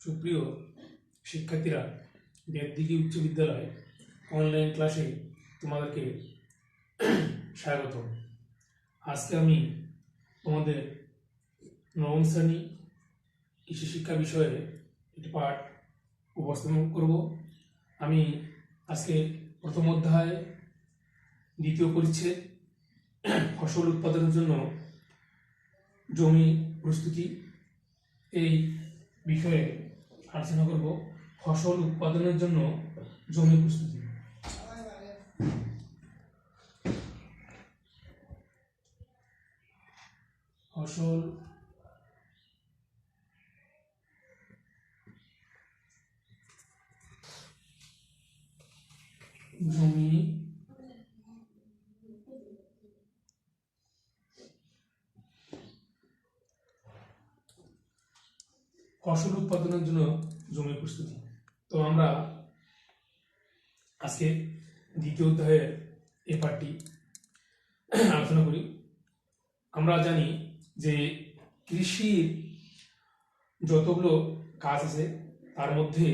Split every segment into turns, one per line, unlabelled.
সুপ্রিয় শিক্ষার্থীরা, দেবদিঘি উচ্চ বিদ্যালয় অনলাইন ক্লাসে তোমাদেরকে স্বাগত। আজকে আমি তোমাদের নবম শ্রেণী কৃষি শিক্ষা বিষয়ে একটি পাঠ উপস্থাপন করব। আমি আজকে প্রথম অধ্যায় দ্বিতীয় পরিচ্ছেদ ফসল উৎপাদনের জন্য জমি প্রস্তুতি এই বিষয়ে আলোচনা করব। ফসল উৎপাদনের জন্য জমি প্রস্তুতি। ফসল জমি ফসল উৎপাদনের জন্য জমি প্রস্তুতি। তো আমরা আজকে দ্বিতীয় অধ্যায়ের এই পাঠটি আলোচনা করি। আমরা জানি যে কৃষির যতগুলো কাজ আছে তার মধ্যে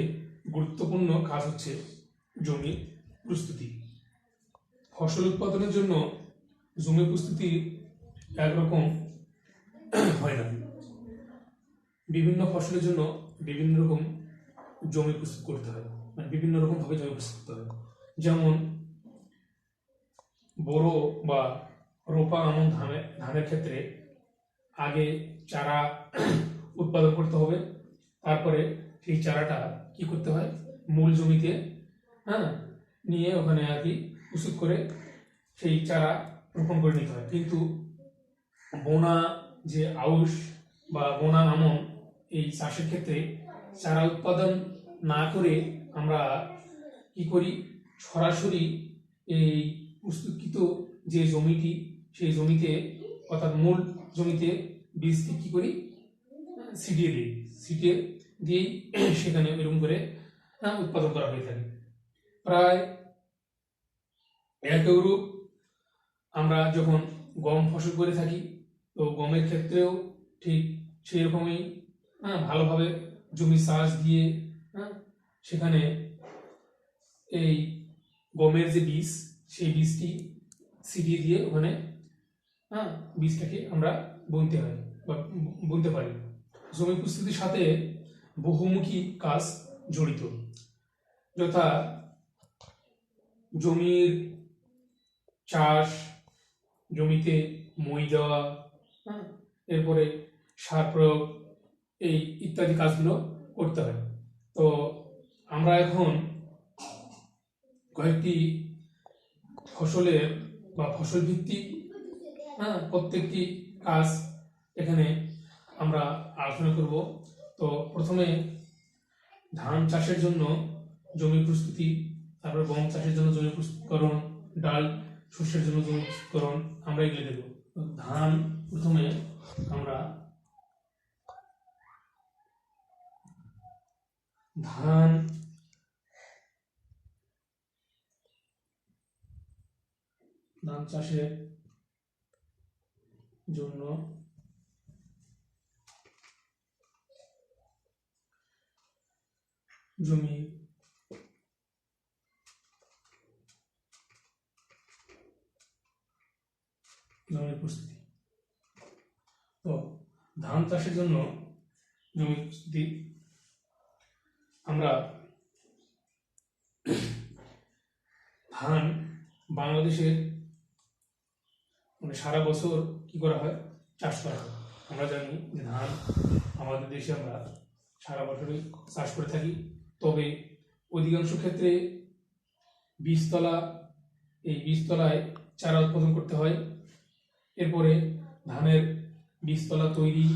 গুরুত্বপূর্ণ কাজ হচ্ছে জমি প্রস্তুতি। ফসল উৎপাদনের জন্য জমি প্রস্তুতি একরকম হয় না। বিভিন্ন ফসলের জন্য বিভিন্ন রকম জমি প্রস্তুত করতে হয়, মানে বিভিন্ন রকম ভাবে জমি প্রস্তুত করতে হয়। যেমন বোরো বা রোপা আমন ধানের ক্ষেত্রে আগে চারা উৎপাদন করতে হবে, তারপরে সেই চারাটা কি করতে হয়, মূল জমিতে নিয়ে ওখানে আর কি প্রস্তুত করে সেই চারা রোপণ করে নিতে হয়। কিন্তু বোনা যে আউশ বা বোনা আমন এই চাষের ক্ষেত্রে চারা উৎপাদন না করে আমরা কি করি, সরাসরি এই প্রস্তুতকৃত যে জমিটি সেই জমিতে অর্থাৎ মূল জমিতে বীজটি কি করি, ছিটিয়ে দিই। ছিটিয়ে দিয়েই সেখানে এরকম করে উৎপাদন করা হয়ে থাকে। প্রায় একইরূপ আমরা যখন গম ফসল করে থাকি, তো গমের ক্ষেত্রেও ঠিক সেই রকমই ভালোভাবে জমি চাষ দিয়ে সেখানে এই গমের যে বীজ সেই বীজটি ছিটিয়ে দিয়ে ওখানে বীজটাকে আমরা বুনতে হয় বা বুনতে পারি। জমি প্রস্তুতির সাথে বহুমুখী কাজ জড়িত, যথা জমির চাষ, জমিতে মই দেওয়া, এরপরে সার প্রয়োগ, এই ইত্যাদি কাজগুলো করতে হয়। তো আমরা এখন কয়েকটি ফসলের বা ফসল ভিত্তিক প্রত্যেকটি কাজ এখানে আমরা আলোচনা করব। তো প্রথমে ধান চাষের জন্য জমি প্রস্তুতি, তারপরে গম চাষের জন্য জমি প্রস্তুতকরণ, ডাল শস্যের জন্য জমি প্রস্তুতকরণ, আমরা এগুলো দেব। ধান প্রথমে আমরা ধান চাষের জন্য জমি প্রস্তুতি। তো ধান চাষের জন্য জমি প্রস্তুতি আমরা ধান বাংলাদেশের মানে সারা বছর কি করা হয়, চাষ করা হয়। আমরা জানি যে ধান আমাদের দেশে আমরা সারা বছরই চাষ করে থাকি। তবে অধিকাংশ ক্ষেত্রে বীজতলা, এই বীজতলায় চারা উৎপাদন করতে হয়। এরপরে ধানের বীজতলা তৈরি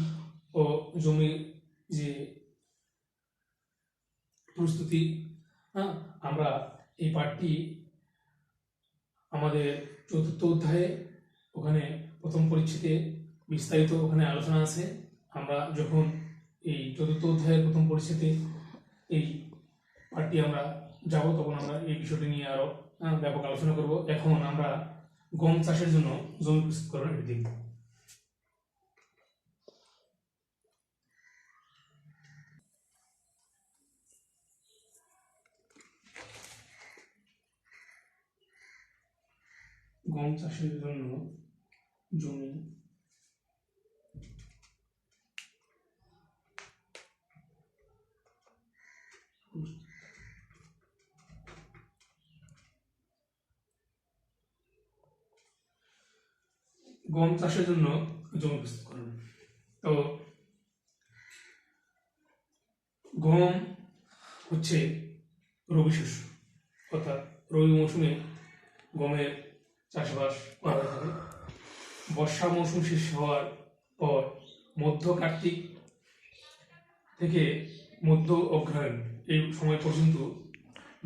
ও জমির যে প্রস্তুতি, আমরা এই পাঠটি আমাদের চতুর্থ অধ্যায়ে ওখানে প্রথম পরিচ্ছেদে বিস্তারিত ওখানে আলোচনা আছে। আমরা যখন এই চতুর্থ অধ্যায়ের প্রথম পরিচ্ছেদে এই পাঠটি আমরা যাব, তখন আমরা এই বিষয়টি নিয়ে আরো ব্যাপক আলোচনা করব। এখন আমরা গম চাষের জন্য জমি প্রস্তুতকরণ এটি দেখব। গম চাষের জন্য জমি গম চাষের জন্য জমি প্রস্তুত করুন। তো গম হচ্ছে রবি শস্য, অর্থাৎ রবি মৌসুমে গমের চাষবাস করা হয়ে থাকে। বর্ষা মৌসুম শেষ হওয়ার পর মধ্য কার্তিক থেকে মধ্য অগ্রহায়ণ এই সময় পর্যন্ত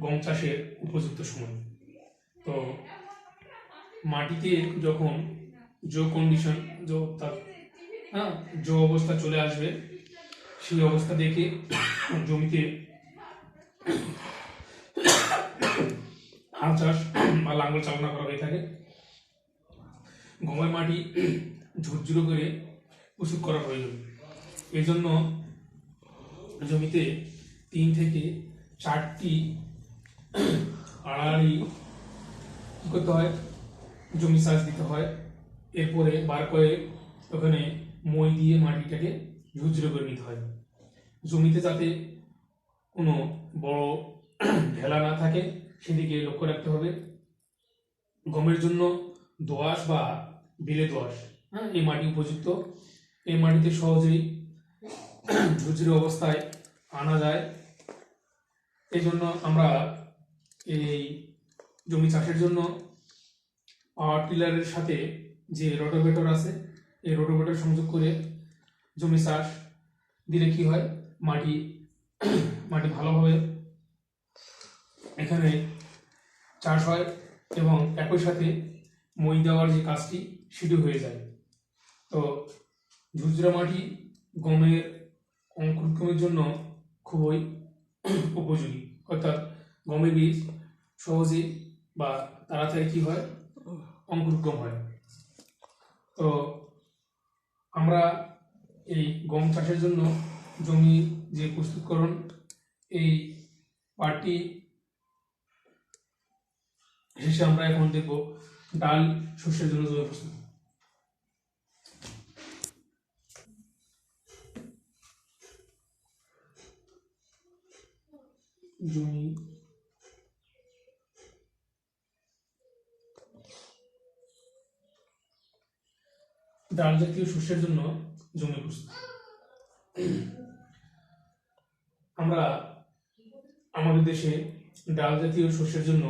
গম চাষের উপযুক্ত সময়। তো মাটিতে যখন কন্ডিশন অবস্থা চলে আসবে, সেই অবস্থা দেখে জমিতে হাল চাষ বা লাঙ্গল চালনা করা হয়ে থাকে। গমের মাটি ঝুরঝুরো করে প্রস্তুত করা প্রয়োজন। এই জন্য জমিতে 3 থেকে 4টি আড়াআড়ি কি করতে হয়, জমি চাষ দিতে হয়। এরপরে বার করে ওখানে মই দিয়ে মাটিটাকে ঝুরঝুরে করে নিতে হয়। জমিতে যাতে কোনো বড় ঢেলা না থাকে সেদিকে লক্ষ্য রাখতে হবে। গমের জন্য দোআঁশ বা বেলে দোআঁশ এই মাটি উপযুক্ত। এই মাটিতে সহজেই ঝুরঝুরে অবস্থায় আনা যায়। এই জন্য আমরা এই জমি চাষের জন্য পাওয়ার টিলারের সাথে যে রোটোভেটর আছে, এই রোটোভেটর সংযোগ করে জমি চাষ দিলে কি হয়, মাটি ভালোভাবে এখানে চাষ হয় এবং একই সাথে মই দেওয়ার যে কাজটি সেটি হয়ে যায়। তো ঝুরঝুরা মাটি গমের অঙ্কুরোদ্গমের জন্য খুবই উপযোগী, অর্থাৎ গমের বীজ সহজে বা তাড়াতাড়ি কি হয়, অঙ্কুরোদ্গম হয়। তো আমরা এই গম চাষের জন্য জমি যে প্রস্তুতকরণ, এই পার্টটি শেষে আমরা এখন দেখব ডাল শস্যের জন্য জমি প্রস্তুত। জমি ডাল জাতীয় শস্যের জন্য জমি প্রস্তুত। আমরা আমাদের দেশে ডাল জাতীয় শস্যের জন্য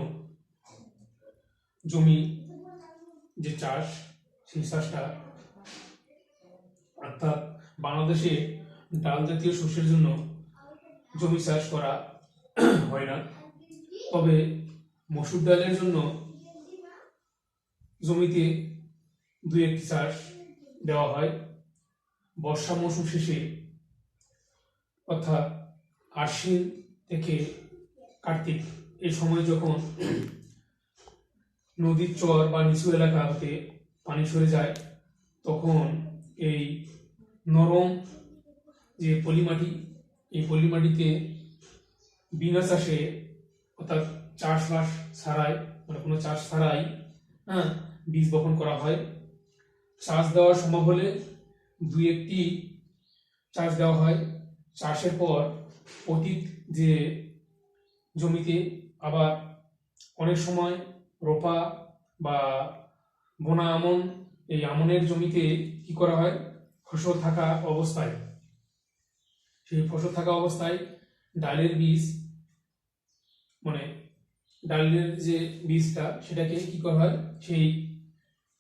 জমি যে চাষ, সেই চাষটা, অর্থাৎ বাংলাদেশে ডাল জাতীয় শস্যের জন্য জমি চাষ করা হয় না। তবে মসুর ডালের জন্য জমিতে 2-1টি চাষ দেওয়া হয়। বর্ষা মৌসুম শেষে, অর্থাৎ আশ্বিন থেকে কার্তিক এই সময় যখন নদীর চর বা নিচু এলাকা হতে পানি সরে যায়, তখন এই নরম যে পলিমাটি, এই পলিমাটিতে বিনা চাষে, অর্থাৎ চাষবাস ছাড়াই, মানে কোনো চাষ ছাড়াই বীজ বপন করা হয়। চাষ দেওয়া সম্ভব হলে 2-1টি চাষ দেওয়া হয়। চাষের পর অতীত যে জমিতে আবার অনেক সময় রোপা বা বোনা আমন, এই আমনের জমিতে কি করা হয়, ফসল থাকা অবস্থায়, সেই ফসল থাকা অবস্থায় ডালের বীজ, মানে ডালের যে বীজটা, সেটাকে কি করা হয়, সেই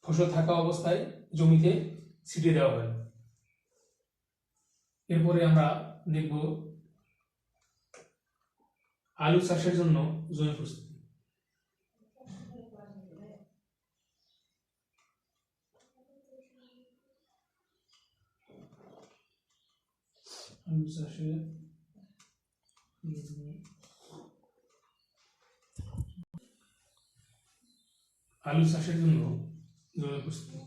ফসল থাকা অবস্থায় জমিতে ছিটিয়ে দেওয়া হয়। এরপরে আমরা দেখব আলু চাষের জন্য জমি প্রস্তুতি। আলু চাষের জন্য জমি প্রস্তুতি।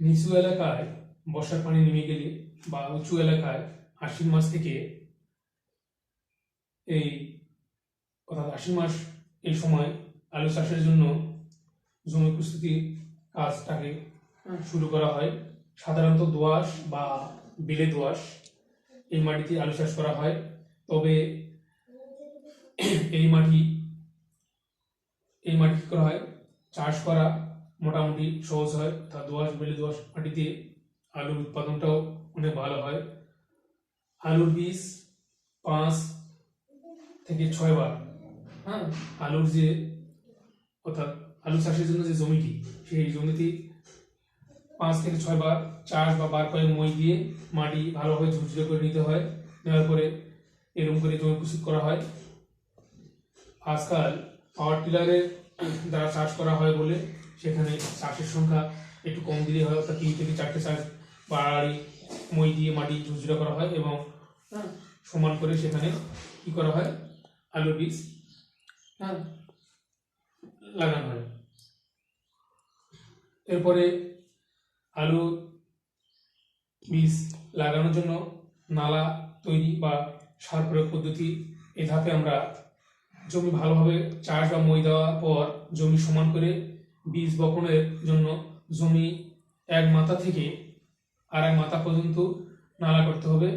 নিচু এলাকায় বর্ষার পানি নেমে গেলে বা উঁচু এলাকায় আশ্বিন মাস থেকে এই, অর্থাৎ আশ্বিন মাস এই সময় আলু চাষের জন্য জমি প্রস্তুতির কাজটাকে শুরু করা হয়। সাধারণত দোআঁশ বা বেলে দোআঁশ এই মাটিতে আলু চাষ করা হয়। তবে এই মাটি কি করা হয়, চাষ করা মোটামুটি সহজ হয়। তা দোআঁশ বেলে দোআঁশ মাটিতে আলুর উৎপাদনটাও অনেক ভালো হয়। আলুর বীজ 5 থেকে 6 বার, আলুর যে অর্থাৎ আলু চাষের জন্য যে জমিটি, সেই জমিতে 5 থেকে 6 বার চাষ বা বার কয়েক মই দিয়ে মাটি ভালোভাবে ঝুরঝুরে করে নিতে হয়। নেওয়ার পরে এরকম করে জমি প্রস্তুত করা হয়। আজকাল পাওয়ার টিলারের দ্বারা চাষ করা হয় বলে সেখানে চাষের সংখ্যা একটু কম দিলে হয়, অর্থাৎ 3 থেকে 4টে চাষ বাড়াড়ি মই দিয়ে মাটি ঝুরঝুরে করা হয় এবং সমান করে সেখানে কি করা হয়, আলুর বীজ লাগানো হয়। এরপরে আলু বীজ লাগানোর জন্য নালা তৈরি বা সার প্রয়োগ পদ্ধতি, এ ধাপে আমরা জমি ভালোভাবে চাষ বা মই দেওয়ার পর জমি সমান করে বীজ বপনের জন্য জমি এক মাথা থেকে আর এক মাথা পর্যন্ত নালা করতে হবে।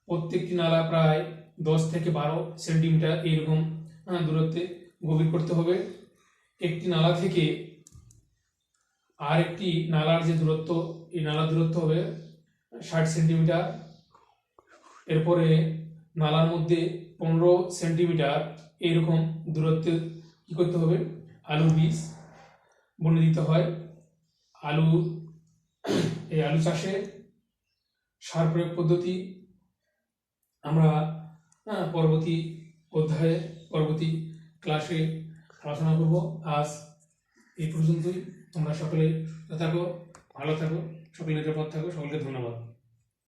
প্রত্যেকটি নালা প্রায় 10 থেকে 12 সেন্টিমিটার এইরকম দূরত্বে গভীর করতে হবে। একটি নালা থেকে আর একটি নালার যে দূরত্ব, এই নালার দূরত্ব হবে 60 সেন্টিমিটার। এরপরে নালার মধ্যে 15 সেন্টিমিটার এইরকম দূরত্বে কি করতে হবে, আলুর বীজ বুনে দিতে হয়। এই আলু চাষে সার প্রয়োগ পদ্ধতি আমরা পরবর্তী অধ্যায়ে পরবর্তী ক্লাসে আলোচনা করব। আজ এই পর্যন্তই। তোমরা সকলে থাকো, ভালো থাকো, সকলে নিরাপদ থাকো। সকলকে ধন্যবাদ।